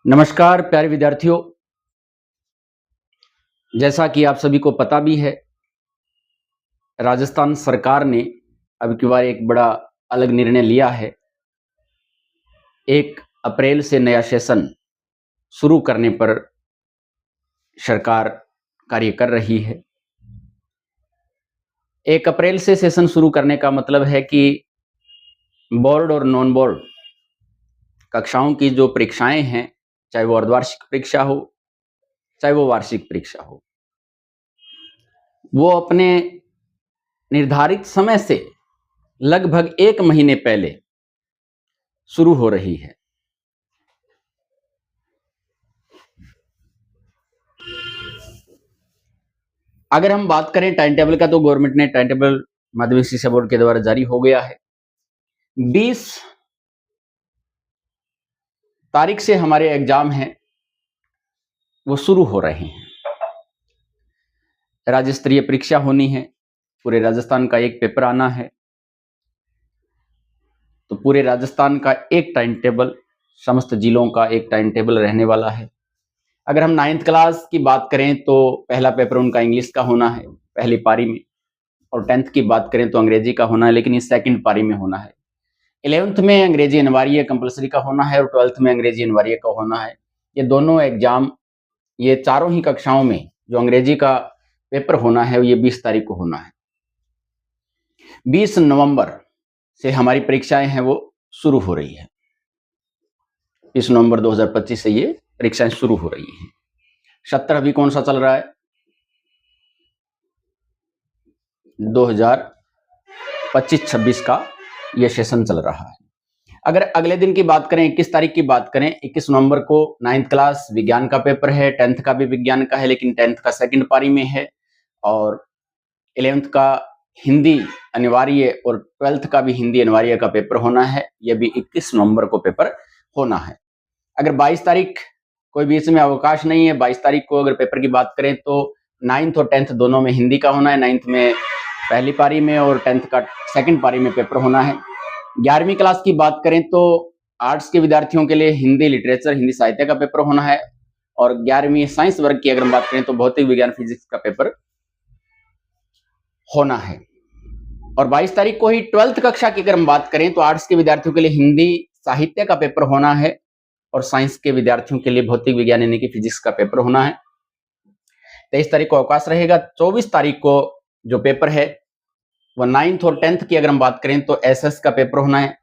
नमस्कार प्यारे विद्यार्थियों। जैसा कि आप सभी को पता भी है, राजस्थान सरकार ने अब की बार एक बड़ा अलग निर्णय लिया है। 1 अप्रैल से नया सेशन शुरू करने पर सरकार कार्य कर रही है। 1 अप्रैल से सेशन शुरू करने का मतलब है कि बोर्ड और नॉन बोर्ड कक्षाओं की जो परीक्षाएं हैं, चाहे वो अर्धवार्षिक परीक्षा हो, चाहे वो वार्षिक परीक्षा हो, वो अपने निर्धारित समय से लगभग 1 महीने पहले शुरू हो रही है। अगर हम बात करें टाइम टेबल का, तो गवर्नमेंट ने टाइम टेबल माध्यमिक शिक्षा बोर्ड के द्वारा जारी हो गया है। 20 तारीख से हमारे एग्जाम हैं वो शुरू हो रहे हैं। राज्य स्तरीय परीक्षा होनी है, पूरे राजस्थान का एक पेपर आना है, तो पूरे राजस्थान का एक टाइम टेबल, समस्त जिलों का एक टाइम टेबल रहने वाला है। अगर हम 9th क्लास की बात करें तो पहला पेपर उनका इंग्लिश का होना है पहली पारी में, और 10th की बात करें तो अंग्रेजी का होना है, लेकिन ये सेकंड पारी में होना है। 11th में अंग्रेजी अनिवार्य कंपलसरी का होना है और 12th में अंग्रेजी अनिवार्य का होना है। ये दोनों एग्जाम, ये चारों ही कक्षाओं में जो अंग्रेजी का पेपर होना है ये 20 तारीख को होना है। 20 नवंबर से हमारी परीक्षाएं हैं वो शुरू हो रही है। 20 नवंबर 2025 से ये परीक्षाएं शुरू हो रही हैं। 70 अभी कौन सा चल रहा है? 2025-26 का ये सेशन चल रहा है। अगर अगले दिन की बात करें, 21 तारीख की बात करें, 21 नवंबर को 9th क्लास विज्ञान का पेपर है, 10th का भी विज्ञान का है, लेकिन 10th का सेकंड पारी में है, और 11th का हिंदी अनिवार्य और 12th का भी हिंदी अनिवार्य का पेपर होना है। यह भी 21 नवंबर को पेपर होना है। अगर 22 तारीख कोई बीच में अवकाश नहीं है, 22 तारीख को अगर पेपर की बात करें तो 9th और 10th दोनों में हिंदी का होना है। 9th में पहली पारी में और 10th का सेकंड पारी में पेपर होना है। 11वीं क्लास की बात करें तो आर्ट्स के विद्यार्थियों के लिए हिंदी लिटरेचर, हिंदी साहित्य का पेपर होना है, और 11वीं साइंस वर्ग की अगर हम बात करें तो भौतिक विज्ञान फिजिक्स का पेपर होना है। और 22 तारीख को ही 12th कक्षा की अगर हम बात करें तो आर्ट्स के विद्यार्थियों के लिए हिंदी साहित्य का पेपर होना है, और साइंस के विद्यार्थियों के लिए भौतिक विज्ञान यानी कि फिजिक्स का पेपर होना है। 23 तारीख को अवकाश रहेगा। 24 तारीख को जो पेपर है वो 9th और 10th की अगर हम बात करें तो एसएस का पेपर होना है,